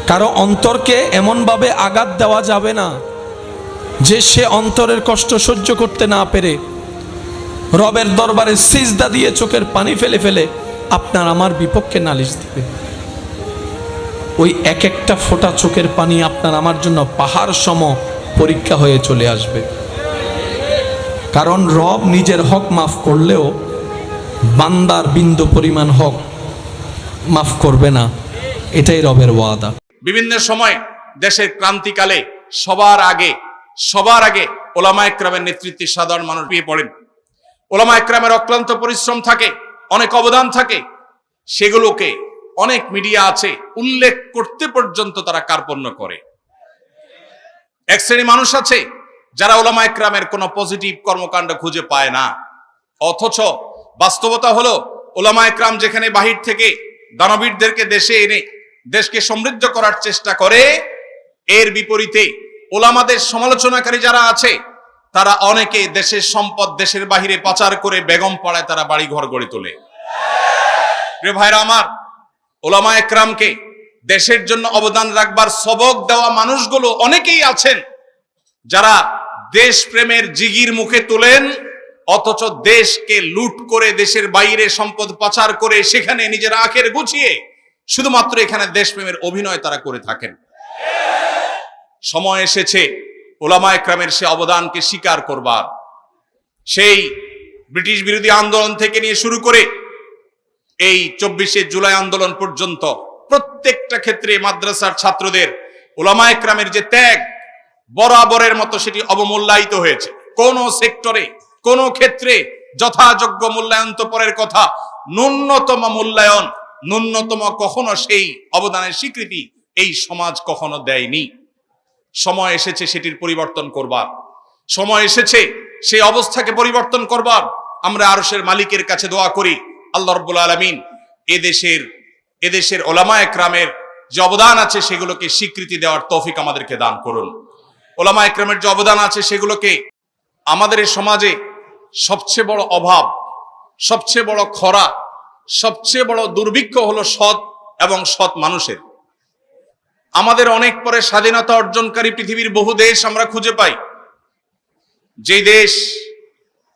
কারো অন্তরকে এমনভাবে আঘাত দেওয়া যাবে না যে সে অন্তরের কষ্ট সহ্য করতে না পেরে রবের দরবারে সিজদা দিয়ে চোখের পানি ফেলে ফেলে আপনার আমার বিপক্ষে নালিশ দিবে। ওই এক একটা ফোঁটা চোখের পানি আপনার আমার জন্য পাহাড় সম পরীক্ষা হয়ে চলে আসবে। কারণ রব নিজের হক মাফ করলেও বান্দার বিন্দু পরিমাণ হক মাফ করবে না, এটাই রবের ওয়াদা। বিভিন্ন সময় দেশের ক্রান্তিকালে সবার আগে ওলামা একরামের নেতৃত্বে সাধারণ মানুষ পেয়ে পড়েন। ওলামা একরামের অক্লান্ত পরিশ্রম থাকে, অনেক অবদান থাকে, সেগুলোকে অনেক মিডিয়া আছে উল্লেখ করতে পর্যন্ত তারা কার্পণ্য করে। এক শ্রেণী মানুষ আছে যারা ওলামা একরামের কোনো পজিটিভ কর্মকাণ্ড খুঁজে পায় না, অথচ বাস্তবতা হলো ওলামা একরাম যেখানে বাহির থেকে দানবীরদেরকে দেশে এনে দেশকে সমৃদ্ধ করার চেষ্টা করে, এর বিপরীতে ওলামাদের সমালোচনাকারী যারা আছে তারা অনেকে দেশের সম্পদ দেশের বাহিরে পাচার করে বেগম পাড়ায় তারা বাড়ি ঘর গড়ে তোলে। প্রিয় ভাইরা আমার, ওলামা একরামকে দেশের জন্য অবদান রাখবার সবক দেওয়া মানুষগুলো অনেকেই আছেন যারা দেশ প্রেমের জিগির মুখে তোলেন, অথচ দেশকে লুট করে দেশের বাইরে সম্পদ পাচার করে সেখানে নিজের আখের গুছিয়ে শুধুমাত্র এখানে দেশপ্রেমের অভিনয় তারা করে থাকেন। সময় এসেছে ওলামা একরামের সে অবদানকে স্বীকার করবার। সেই ব্রিটিশ বিরোধী আন্দোলন থেকে নিয়ে শুরু করে এই 24শে জুলাই আন্দোলন পর্যন্ত প্রত্যেকটা ক্ষেত্রে মাদ্রাসার ছাত্রদের ওলামা একরামের যে ত্যাগ বরাবরের মতো সেটি অবমূল্যায়িত হয়েছে। কোন সেক্টরে কোন ক্ষেত্রে যথাযোগ্য মূল্যায়ন তো পরের কথা, ন্যূনতম মূল্যায়ন, ন্যূনতম কখনো সেই অবদানের স্বীকৃতি এই সমাজ কখনো দেয়নি। সময় এসেছে সেটির পরিবর্তন করবার, সময় এসেছে সেই অবস্থাকে পরিবর্তন করবার। আমরা আরশের মালিকের কাছে দোয়া করি, আল্লাহ রাব্বুল আলামিন এদেশের ওলামা একরামের যে অবদান আছে সেগুলোকে স্বীকৃতি দেওয়ার তৌফিক আমাদেরকে দান করুন। ওলামা একরামের যে অবদান আছে সেগুলোকে আমাদের এই সমাজে সবচেয়ে বড় অভাব, সবচেয়ে বড় খরা, সবচেয়ে বড় দুর্ভিক্ষ হলো সৎ এবং সৎ মানুষের। আমাদের অনেক পরে স্বাধীনতা অর্জনকারী পৃথিবীর বহু দেশ আমরা খুঁজে পাই, যেই দেশ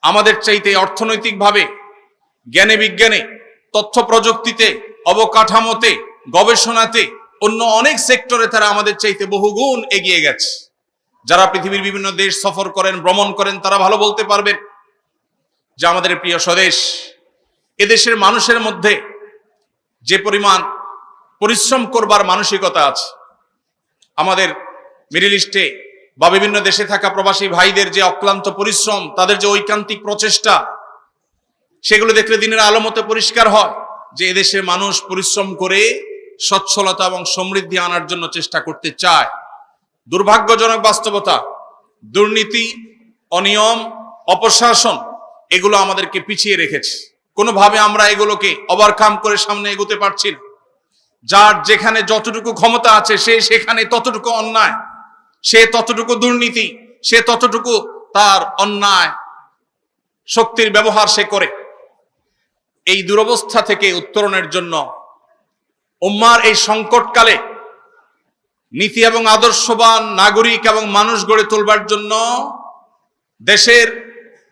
আমাদের চাইতে অর্থনৈতিকভাবে, জ্ঞানে বিজ্ঞানে, তথ্য প্রযুক্তিতে, অবকাঠামোতে, গবেষণাতে, অন্য অনেক সেক্টরে তারা আমাদের চাইতে বহুগুণ এগিয়ে গেছে। যারা পৃথিবীর বিভিন্ন দেশ সফর করেন, ভ্রমণ করেন, তারা ভালো বলতে পারবেন যে আমাদের প্রিয় স্বদেশ, এদেশের মানুষের মধ্যে যে পরিমাণ পরিশ্রম করবার মানসিকতা আছে, আমাদের মিডল ইস্টে বা বিভিন্ন দেশে থাকা প্রবাসী ভাইদের যে অক্লান্ত পরিশ্রম, তাদের যে ঐকান্তিক প্রচেষ্টা, সেগুলো দেখলে দিনের আলো মতো পরিষ্কার হয় যে এদেশের মানুষ পরিশ্রম করে সচ্ছলতা এবং সমৃদ্ধি আনার জন্য চেষ্টা করতে চায়। দুর্ভাগ্যজনক বাস্তবতা, দুর্নীতি, অনিয়ম, অপশাসন এগুলো আমাদেরকে পিছিয়ে রেখেছে। কোনোভাবে আমরা এগুলোকে ওভারকাম করে সামনে এগোতে পারছি না। যার যেখানে যতটুকু ক্ষমতা আছে সে সেখানে ততটুকু অন্যায়, সে ততটুকু দুর্নীতি, সে ততটুকু তার অন্যায় শক্তির ব্যবহার সে করে। এই দুরবস্থা থেকে উত্তরণের জন্য উম্মার এই সংকটকালে নীতি এবং আদর্শবান নাগরিক এবং মানুষ গড়ে তোলবার জন্য দেশের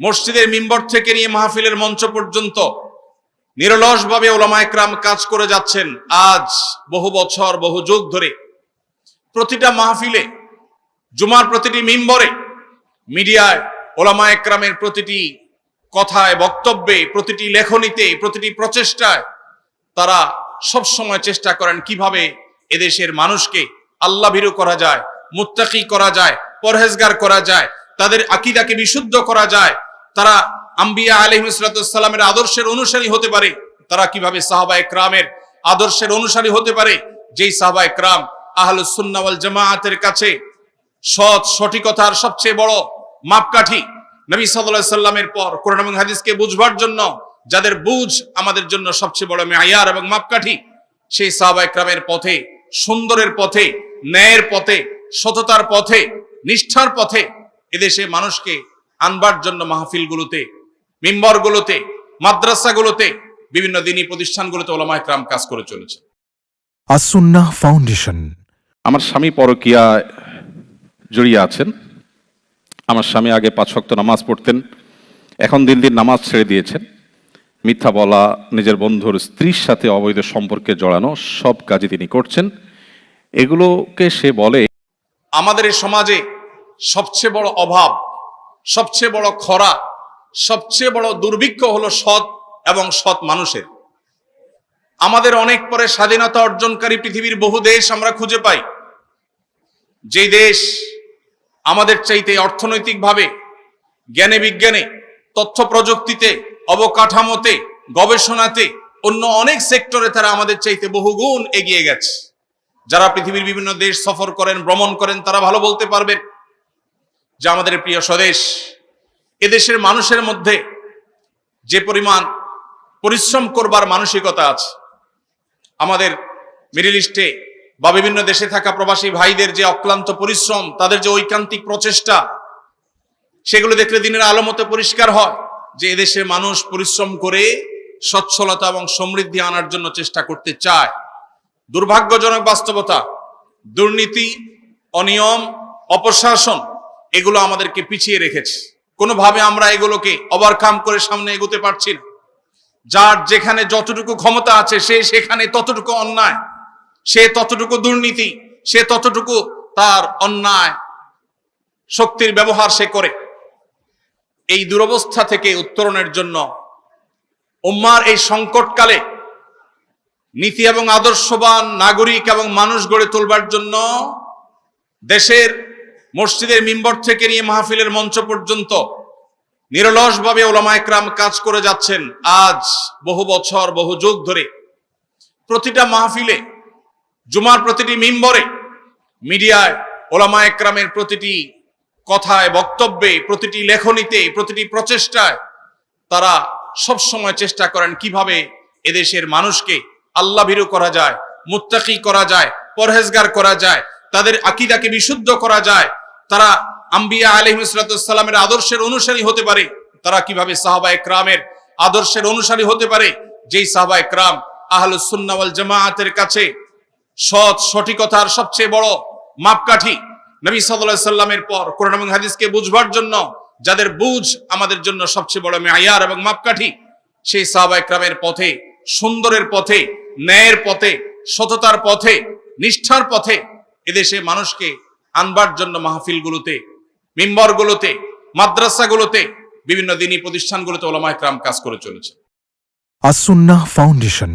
মসজিদের মিম্বর থেকে নিয়ে মাহফিলের মঞ্চ পর্যন্ত নিরলসভাবে ওলামা একরাম কাজ করে যাচ্ছেন। আজ বহু বছর, বহু যুগ ধরে প্রতিটা মাহফিলে, জুমার প্রতিটি মিম্বরে, মিডিয়ায় ওলামা একরামের প্রতিটি কথায়, বক্তব্যে, প্রতিটি লেখনীতে, প্রতিটি প্রচেষ্টায় তারা সব সময় চেষ্টা করেন কিভাবে এদেশের মানুষকে আল্লাহ ভীরু করা যায়, মুত্তাকি করা যায়, পরহেজগার করা যায়, তাদের আকীদাকে বিশুদ্ধ করা যায়, তারা আম্বিয়া আলাইহিস সালামের আদর্শের অনুসারী হতে পারে, তারা কিভাবে সাহাবা একরামের আদর্শের অনুসারী হতে পারে, যেই সাহাবা একরাম আহলুস সুন্নাহ ওয়াল জামাআতের কাছে সঠিকতার সবচেয়ে বড় মাপকাঠি। নবী সাল্লাল্লাহু আলাইহি সাল্লামের পর কোরআন এবং হাদিসকে বুঝবার জন্য যাদের বুঝ আমাদের জন্য সবচেয়ে বড় মেয়ার এবং মাপকাঠি, সেই সাহাবা একরামের পথে, সুন্দরের পথে, ন্যায়ের পথে, সততার পথে, নিষ্ঠার পথে এদেশে মানুষকে আনবার জন্য মাহফিলগুলোতে, মিম্বরগুলোতে, মাদ্রাসাগুলোতে, বিভিন্ন দিনী প্রতিষ্ঠানগুলোতে ওলামা একরাম কাজ করে চলেছে। আস-সুন্নাহ ফাউন্ডেশন, আমার স্বামী পরকীয়ায় জড়িয়ে আছেন। আমার স্বামী আগে 5 ওয়াক্ত নামাজ পড়তেন, এখন দিন দিন নামাজ ছেড়ে দিয়েছেন। মিথ্যা বলা, নিজের বন্ধুর স্ত্রীর সাথে অবৈধ সম্পর্কে জড়ানো, সব কাজই তিনি করছেন। এগুলোকে সে বলে আমাদের এই সমাজে সবচেয়ে বড় অভাব, সবচেয়ে বড় খরা, সবচেয়ে বড় দুর্ভিক্ষ হলো সৎ এবং সৎ মানুষের। আমাদের অনেক পরে স্বাধীনতা অর্জনকারী পৃথিবীর বহু দেশ আমরা খুঁজে পাই, যে দেশ আমাদের চাইতে অর্থনৈতিকভাবে, জ্ঞানে বিজ্ঞানে, তথ্য প্রযুক্তিতে, অবকাঠামোতে, গবেষণাতে, অন্য অনেক সেক্টরে তারা আমাদের চাইতে বহুগুণ এগিয়ে গেছে। যারা পৃথিবীর বিভিন্ন দেশ সফর করেন, ভ্রমণ করেন, তারা ভালো বলতে পারবেন যে আমাদের প্রিয় স্বদেশ, এদেশের মানুষের মধ্যে যে পরিমাণ পরিশ্রম করবার মানসিকতা আছে, আমাদের মিডল ইস্টে বা বিভিন্ন দেশে থাকা প্রবাসী ভাইদের যে অক্লান্ত পরিশ্রম, তাদের যে ঐকান্তিক প্রচেষ্টা, সেগুলো দেখলে দিনের আলোমতে পরিষ্কার হয় যে এদেশের মানুষ পরিশ্রম করে সচ্ছলতা এবং সমৃদ্ধি আনার জন্য চেষ্টা করতে চায়। দুর্ভাগ্যজনক বাস্তবতা, দুর্নীতি, অনিয়ম, অপশাসন এগুলো আমাদেরকে পিছিয়ে রেখেছে। কোনোভাবে আমরা এগুলোকে ওভারকাম করে সামনে এগোতে পারছি না। যার যেখানে যতটুকু ক্ষমতা আছে সে সেখানে ততটুকু অন্যায়, সে ততটুকু দুর্নীতি, সে ততটুকু তার অন্যায় শক্তির ব্যবহার সে করে। এই দুরবস্থা থেকে উত্তরণের জন্য উম্মার এই সংকটকালে নীতি এবং আদর্শবান নাগরিক এবং মানুষ গড়ে তোলবার জন্য দেশের মসজিদের মিম্বর থেকে নিয়ে মাহফিলের মঞ্চ পর্যন্ত নিরলসভাবে উলামায়ে কেরাম কাজ করে যাচ্ছেন। আজ বহু বছর, বহু যুগ ধরে প্রতিটা মাহফিলে, জুমার প্রতিটি মিম্বরে, মিডিয়ায় উলামায়ে কেরামের প্রতিটি কথায়, বক্তব্যে, প্রতিটি লেখনীতে, প্রতিটি প্রচেষ্টায় তারা সব সময় চেষ্টা করেন কিভাবে এদেশের মানুষকে আল্লাহ ভীরু করা যায়, মুত্তাকি করা যায়, পরহেজগার করা যায়, তাদের আকীদাকে বিশুদ্ধ করা যায়, তারা আম্বিয়া আলাইহিস সালামের আদর্শের অনুসারী হতে পারে, তারা কিভাবে সাহাবায়ে কেরামের আদর্শের অনুসারী হতে পারে, যেই সাহাবায়ে কেরাম আহলুস সুন্নাহ ওয়াল জামাআতের কাছে সৎ সঠিকতার সবচেয়ে বড় মাপকাঠি। নবী সাল্লাল্লাহু আলাইহি সাল্লামের পর কোরআন এবং হাদিসকে বুঝবার জন্য যাদের বুঝ আমাদের জন্য সবচেয়ে বড় মেয়ার এবং মাপকাঠি, সেই সাহাবায়ে কেরামের পথে, সুন্দরের পথে, ন্যায়ের পথে, সততার পথে, নিষ্ঠার পথে এদেশে মানুষকে আনবার জন্য মাহফিলগুলোতে, মিম্বরগুলোতে, মাদ্রাসাগুলোতে, বিভিন্ন দ্বীনি প্রতিষ্ঠানগুলোতে উলামায়ে কেরাম কাজ করে চলেছে। as-Sunnah Foundation